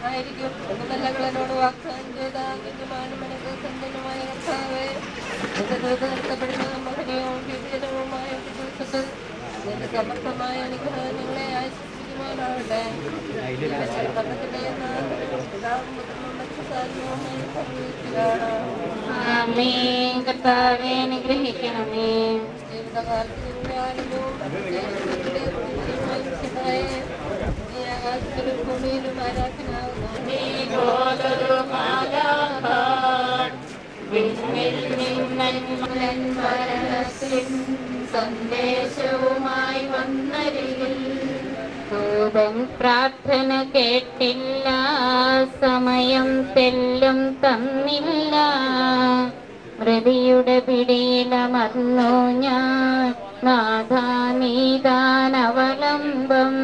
ആയിരിക്കും എന്ന് നല്ലകളോട് വാഗ്ദാനം ചെയ്ത ഗജമാനമനക്ക് സമ്പന്നമായ കർത്താവേ, എന്റെ ദൂത് നിർത്തപ്പെടുന്ന മഹനീയവും ഭീകരവുമായ ഒരു ദിവസത്തിൽ നിന്റെ സമർത്ഥമായ അനുഗ്രഹം ഞങ്ങളെ ആശ്വസിപ്പിക്കുവാനാവട്ടെ. മരണത്തിന്റെ പിതാവും പുത്രനും പരിശുദ്ധാത്മാവുമായി സർവ്വീശ്വരാണ്. ആമേൻ. കർത്താവേ അനുഗ്രഹിക്കണമേ. ജീവിതകാലത്ത് ഞങ്ങളുടെ ആനന്ദവും ആകാശത്തിലും ഭൂമിയിലും ആരാധനാകുന്നു. സന്ദേശവുമായി വന്നരികിൽ ദൂതൻ പ്രാർത്ഥന കേട്ടില്ല, സമയം തെല്ലും തന്നില്ല. മൃതിയുടെ പിടിയിലമർന്നു ഞാൻ, നാഥാ നീതാൻ അവലംബം.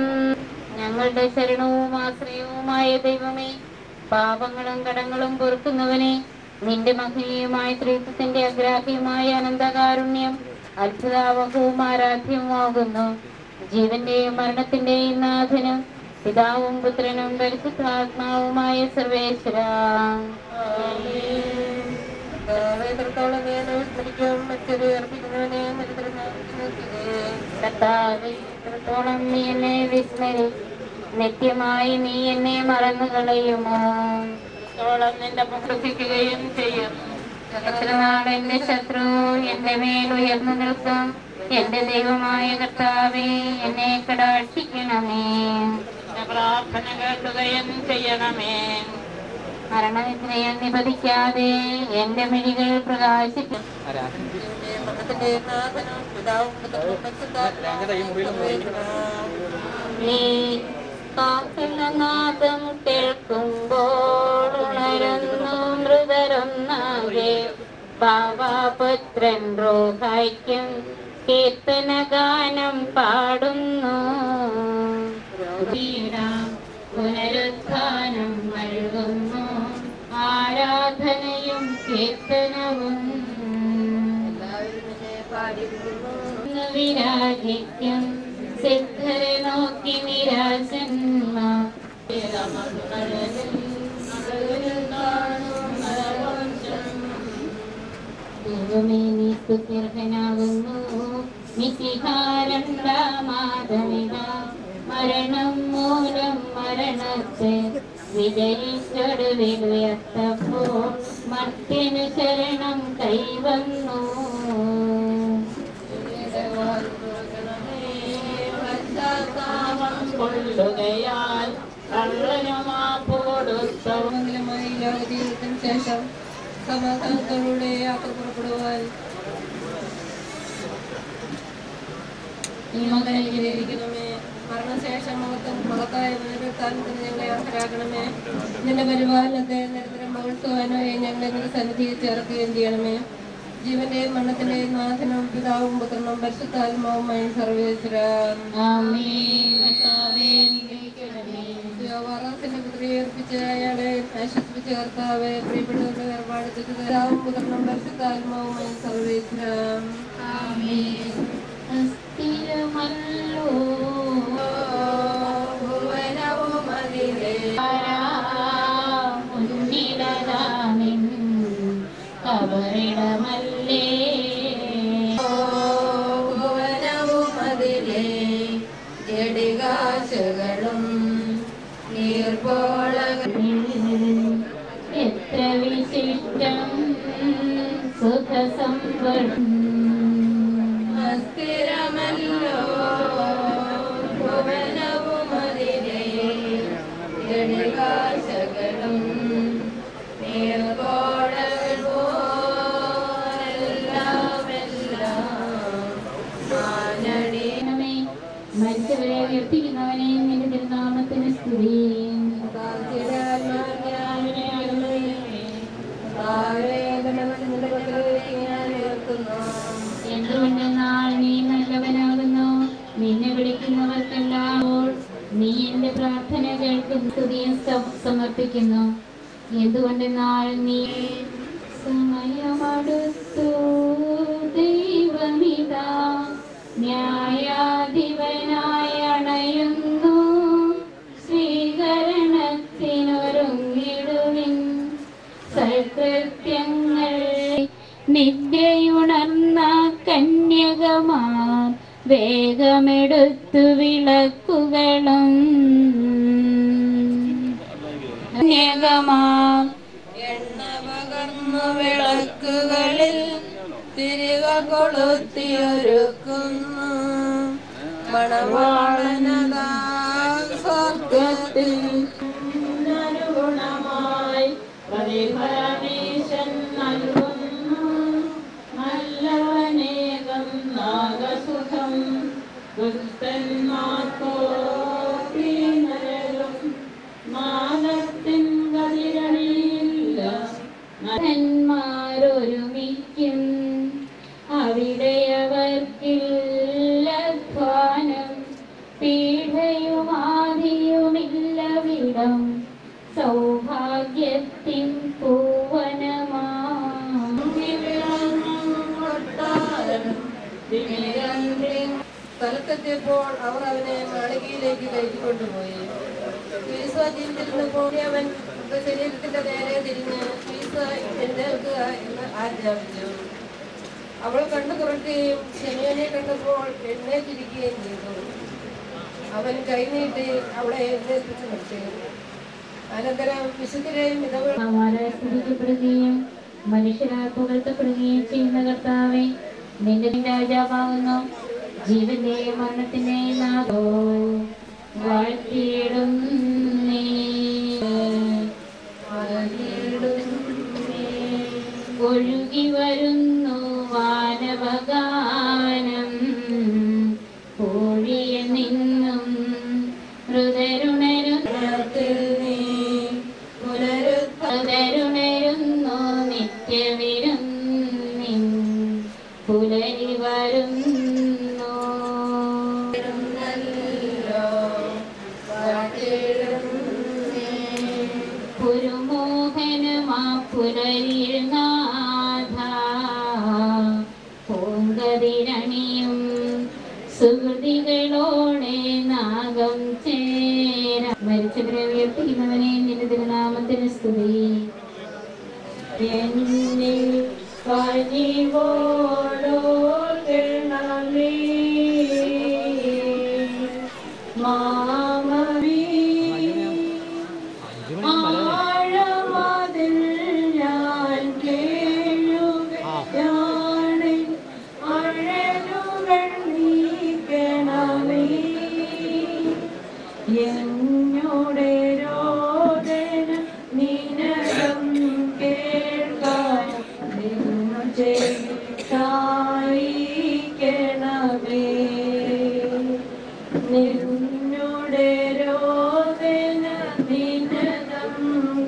ഞങ്ങളുടെ ശരണവും ആശ്രയവുമായ ദൈവമേ, പാപങ്ങളും കടങ്ങളും പൊറുക്കുന്നവനെ, നിന്റെ മഹനീയമായ ത്രിത്വത്തിന്റെ അഗ്രാഹ്യമായ അനന്തകാരുണ്യം അത്ഭുതാവഹവും ആരാധ്യവുമാകുന്നു. ജീവന്റെയും മരണത്തിന്റെയും നാഥനും പിതാവും പുത്രനും പരിശുദ്ധാത്മാവുമായ സർവേശ്വര. എത്രത്തോളം നീ അനുസ്മരിക്കും, മറ്റൊരു അർപ്പിക്കുന്നവനെ കർത്താവേ, എത്രത്തോളം നീ എന്നെ വിസ്മരി, നിത്യമായി നീ എന്നെ മറന്നു കളയുമോ? എത്രത്തോളം നിന്റെ പ്രവർത്തിക്കുകയും ചെയ്യും. എത്ര നാൾ എന്റെ ശത്രു എന്റെ മേൽ ഉയർന്നു നിൽക്കും. എന്റെ ദൈവമായ കർത്താവേ, എന്നെ കടാക്ഷിക്കണമേ, പ്രാർത്ഥന കേൾക്കുകയും ചെയ്യണമേ. മരണനിദ്രയിൽ നിപതിക്കാതെ എന്റെ മിഴികൾ പ്രകാശിക്കും. നീ കാഹളനാദം കേൾക്കുമ്പോൾ ഉണരുന്നു മൃതരൊന്നാകെ. പാവാപുത്രൻ റോഹായ്ക്കും കീർത്തനഗാനം പാടുന്നു. പുനരുത്ഥാനം നൽകുന്നു ആരാധനയും കീർത്തനവും. വിരാജിക്കും സിദ്ധരെ നോക്കി നിരാശന്മാർ. ദൈവമേ, നീ സ്തുത്യർഹനാകുന്നു. നിശിഹാരണ്ടാമാതമിക മരണം മൂലം മരണത്തെ വിജയിച്ചൊടുവിൽ ഉയർത്തപ്പോൾ മർത്യനു ശരണം കൈവന്നു. കൊള്ളുകയാൽ കള്ളനുമാപ്പോടുത്തമംഗലമായി ലോകജീവിതത്തിന് ശേഷം സമാധാനത്തോടെ യാത്ര പുറപ്പെടുവാൻ ഈ മകനിരിക്കണമേ. മരണശേഷം മഹത്തായ പുനരുത്ഥാനത്തിന് ഞങ്ങളെ അർഹരാക്കണമേ. നിന്റെ പരിപാലനത്തെ നിരന്തരം മഹത്വാനോ ഞങ്ങളെ നിന്റെ സന്നിധിയിൽ ചേർക്കുകയും ചെയ്യണമേ. ജീവന്റെയും മരണത്തിന്റെയും നാഥനും പിതാവും പുത്രനും പരിശുദ്ധാത്മാവുമായി സർവേശ്വരന്റെ പുത്രിയെ അർപ്പിച്ച് അയാളെ ആശ്വസിപ്പിച്ച കർത്താവെ, പ്രിയപ്പെട്ടവരുടെ വേർപാട് പിതാവും പുത്രനും പരിശുദ്ധാത്മാവുമായി സർവേശ്വര. ഭുവനവും അതിലെ കബറിടമല്ലേ, ഭുവനവും അതിലെ ജടികാശകളും നീർപ്പോളകളും എത്ര വിശിഷ്ടം സുഖസമ്പദം. അസ്ഥിരമല്ലോ ഭുവനവും അതിലെ ജടികാശകളും നീർപ്പോളകൾ പോലെല്ലാമെല്ലാം മരിച്ചവരെ ഉയർത്തിക്കുന്നവനെ നിന്റെ തിരുനാമത്തിന് സ്തുതി. എന്തുകൊണ്ടെന്നാൽ നീ നല്ലവനാകുന്നു. നിന്നെ വിളിക്കുന്നവർക്കെല്ലാം നീ എന്റെ പ്രാർത്ഥന കേൾക്കുന്നു. സ്തുതിയും സമർപ്പിക്കുന്നു. എന്തുകൊണ്ടെന്നാൽ നീ സമയമടുത്തു ദൈവമിതാ ന്യായാധിപനായി അണയുന്നു. സ്വീകരണത്തിനൊരു വേഗമെടുത്തു വിളക്കുകളും എണ്ണ പകർന്നു വിളക്കുകളിൽ തിരിക കൊളുത്തിയൊരുക്കുന്നു മണവാളനതാ സ്വർഗത്തിൽ അനുഗുണമായി പരിഭരണീശൻ നൽകുന്നു നല്ലവനേകം നാഗസുഖം ദുഷ്ടന്മാർക്കോനരും മാനത്തിൻ കതിരണിയില്ല മകന്മാരൊരുമിക്കും അവിടെയവർക്കില്ലധ്വാനം പീഡയുമാതിയുമില്ലവിടം സൗഭാഗ്യത്തിൻ സ്ഥലത്തെത്തിയപ്പോൾ അവർ അവനെ മാളികയിലേക്ക് കയറ്റിക്കൊണ്ടുപോയി. ഈസ ജീവിച്ചിരുന്നപ്പോൾ അവൻ ശരീരത്തിന്റെ നേരെ തിരിഞ്ഞ് ഈസ എഴുന്നേൽക്കുക എന്ന് ആജ്ഞാപിച്ചു. അവൾ കണ്ണു തുറക്കുകയും ശിമയോനെ കണ്ടപ്പോൾ എഴുന്നേറ്റിരിക്കുകയും ചെയ്തു. അവൻ കൈനീട്ടി അവളെ എഴുന്നേൽപ്പിച്ചു നിർത്തി. അനന്തരം വിശുദ്ധരെയും സ്തുതിക്കപ്പെടുകയും മനുഷ്യരാൽ പുകഴ്ത്തപ്പെടുകയും ചെയ്യുന്ന കർത്താവേ, നിന്റെ രാജാവാകുന്നു. ജീവന്റെയും മരണത്തിന്റെയും നാഥോ വാഴ്ത്തിയിടും നീ. ഒഴുകി വരുന്നു വാനവഗാനം കോഴിയ നിന്നും ഹൃദരുണരുന്നു നിത്യവിരും നിൻ പുലരി വരുന്നു. പുരുമോഹനമാ പുലരിൽ നാഥ പൂങ്കതിരണിയും സുഹൃതികളോടെ നാഗം ചേര. മരിച്ചവരെ ഉയർത്തിക്കുന്നവനെ നിന്റെ തിരുനാമത്തിന് സ്തുതി. എന്നിൽ കനിവോടോർക്കണമേ മാമവി ആഴമതിൽ ഞാൻ കേഴുകയാണ് അഴലുകൾ നീക്കണമേ എന്നോടെ രോദന നിനകം കേൾക്കാൻ സഹായിക്കണമേ നിന്നോടെ രോദന നിനകം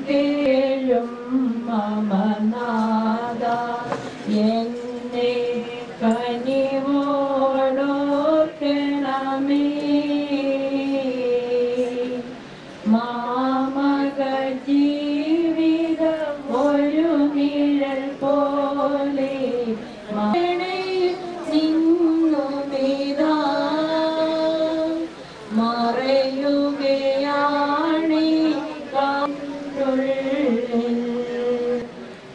കേഴും മമനാദ എന്നെ കനിവോടോർക്കണമേ മാമക ജീവിതം ഒരു നിഴൽ പോലെ നിന്നുമിതാ മറയുകയാണ് കാറ്റുള്ളിൽ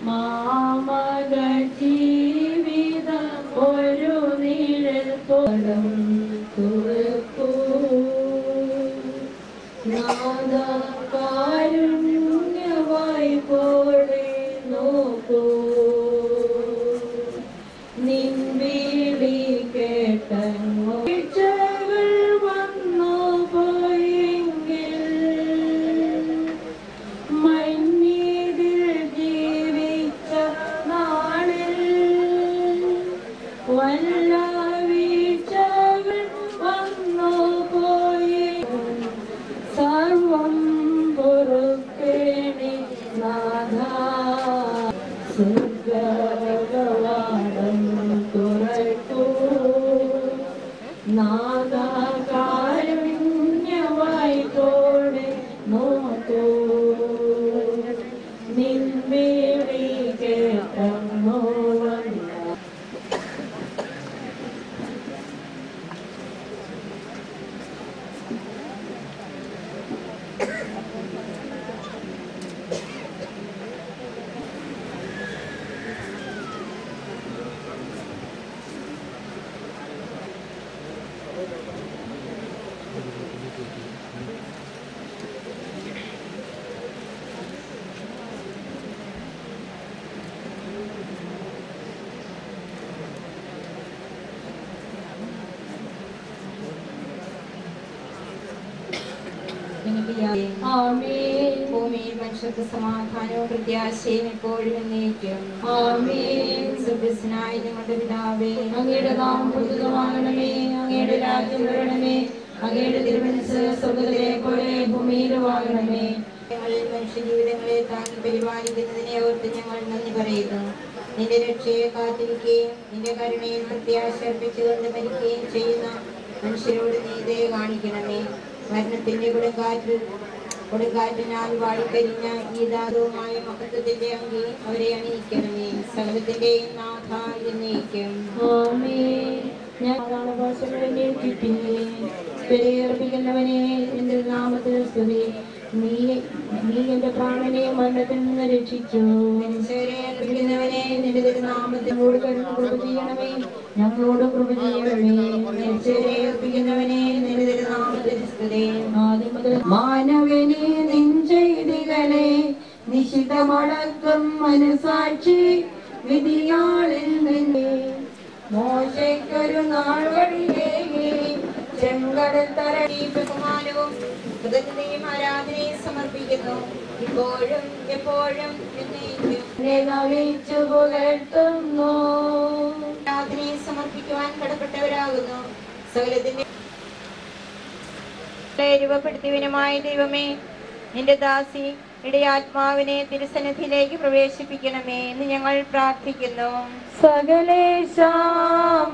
മാമക ജീവിതം ഒരു നിഴൽ പോലും തുറക്കൂ കാരുണ്യമായി പോലെ നോക്കൂ നിൻവിളി കേട്ടങ്ങോ വീഴ്ചകൾ വന്നു പോയെങ്കിൽ മഞ്ഞിതിൽ ജീവിച്ച നാളിൽ വല്ല വീഴ്ചകൾ വന്നു പോയി സർവം പൊറുക്കേണി നാഥ സുഗവാടം തുറക്കൂ നാഥ കാരുണ്യമായി തോടെ നോക്കൂ നിൻവിളി കേട്ടങ്ങോ മറിയാമേ. ആമേൻ. ഭൂമിയിൽ മനുഷ്യർക്ക് സമാധാനവും പ്രത്യാശയും എപ്പോഴും എന്നേക്കും. ആമേൻ. സ്വർഗ്ഗസ്ഥനായ ഞങ്ങളുടെ പിതാവേ, അങ്ങയുടെ നാമം പൂജിതമാകണമേ. അങ്ങയുടെ രാജ്യം വരണമേ. അങ്ങയുടെ തിരുമനസ്സ് സ്വർഗ്ഗത്തിലെ പോലെ ഭൂമിയിലുമാകണമേ. ഞങ്ങളിൽ മനുഷ്യജീവിതങ്ങളെ താങ്ങി പരിപാലിക്കുന്നതിനെ ഓർത്ത് ഞങ്ങൾ നന്ദി പറയുന്നു. നിന്റെ രക്ഷയെ കാത്തിരിക്കുകയും നിന്റെ കരുണയിൽ പ്രത്യാശ അർപ്പിച്ചുകൊണ്ട് മരിക്കുകയും ചെയ്യുന്ന മനുഷ്യരോട് നീ ദയ കാണിക്കണമേ. മരണത്തിന്റെ കൊടുങ്കാറ്റിനാൽ വാടിക്കരിഞ്ഞ ഈ ദാരുവുമായ മഹത്വത്തിന്റെ അങ്കി അവരെ അണിയിക്കണമേ. സകലത്തിന്റെയും നാഥ എന്നേക്കും. ആമേൻ. ഞാൻ ഭാഷകളെ കിട്ടിയേ ബലിയർപ്പിക്കുന്നവനെ നിന്റെ നാമത്തിൽ സ്തുതി. നീ എന്റെ പ്രാണനെ മരണത്തിൽ നിന്ന് രക്ഷിച്ചു. മനുഷ്യരെ അർപ്പിക്കുന്നവനെ നിന്റെ തിരുനാമത്തിൽ ഞങ്ങളോട് കൃപ ചെയ്യണമേ. ഞങ്ങളോട് കൃപ ചെയ്യണമേ. മനുഷ്യരെ അർപ്പിക്കുന്നവനെ നിന്റെ തിരുനാമത്തിൽ സ്തുതി. ആദ്യം മുതൽ മാനവനെ നിൻ ചെയ്തികളെ നിശിതമടക്കം മനസാക്ഷി വിധിയാളിൽ നിന്നെ മോശയ്ക്കൊരു നാൾ വഴിയേകി ചെങ്കടൽ തരടി ബഹുമാനവും കൃതജ്ഞതയും ആരാധനയും സമർപ്പിക്കുന്നു. ഇപ്പോഴും എപ്പോഴും എന്നേക്കും നമിച്ചു പുകഴ്ത്തുന്നു. ആരാധനയെ സമർപ്പിക്കുവാൻ കടപ്പെട്ടവരാകുന്നു. സകലത്തിന്റെ രൂപപ്പെടുത്തിയവനുമായ ദൈവമേ, നിന്റെ ദാസി ഇടയാത്മാവിനെ തിരുസന്നിധിയിലേക്ക് പ്രവേശിപ്പിക്കണമേ എന്ന് ഞങ്ങൾ പ്രാർത്ഥിക്കുന്നു. സകലേശ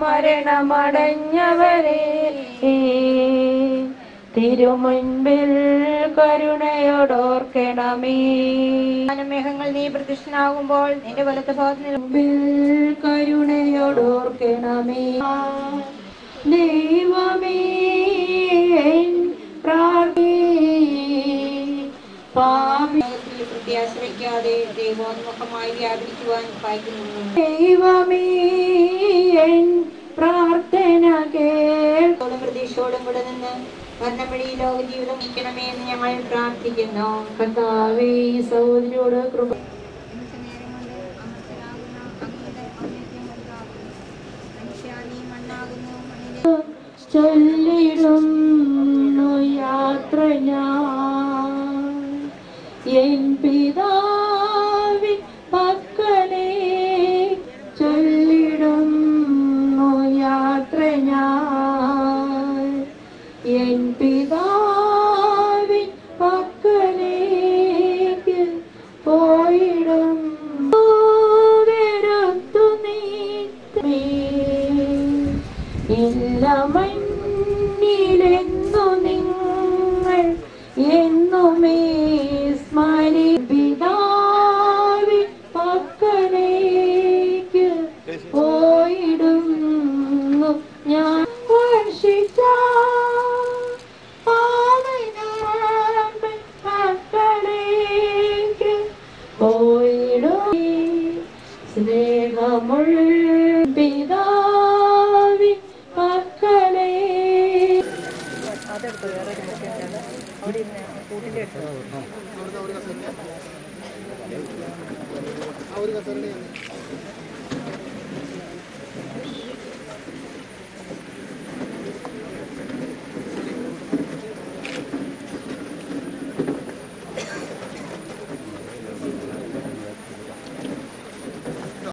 മരണമടഞ്ഞവരെ തിരുമുൻപിൽ കരുണയോടോർക്കണമേ. മേഘങ്ങൾ നീ പ്രത്യക്ഷനാകുമ്പോൾ നിന്റെ വലത്ത് ഭാഗത്ത് മുൻപിൽ കരുണയോടോർക്കണമേ. ദൈവമേ പ്രത്യാശ വയ്ക്കാതെ ദൈവോന്മുഖമായി വ്യാപരിക്കുവാൻ വായിക്കുന്നു. ദൈവമേ പ്രാർത്ഥന കേൾക്കും. പ്രതീക്ഷയോടും കൂടെ നിന്ന് മരണവഴി ലോക ജീവിതം നയിക്കണമേ എന്ന് ഞങ്ങൾ പ്രാർത്ഥിക്കുന്നു. കർത്താവേ സഹോദരിയോട് കൃപ ചൊല്ലിടുന്നു യാത്ര ഞാൻ എൻ പിതാവിൻ പക്കലേ. ചൊല്ലിടുന്നു യാത്ര ഞാൻ എൻ പിതാവിൻ പക്കലേക്ക് പോയിടും. ഇല്ല മണ്ണിലെന്നു നിങ്ങൾ എന്നുമേ സ്മരി പിതാവിൻ പക്കലേക്ക് പോയിടുന്നു ഞാൻ. വർഷിച്ച മക്കളേക്ക് പോയിടും സ്നേഹമുള്ള പിതാവിൻ മക്കളെ. ഒരു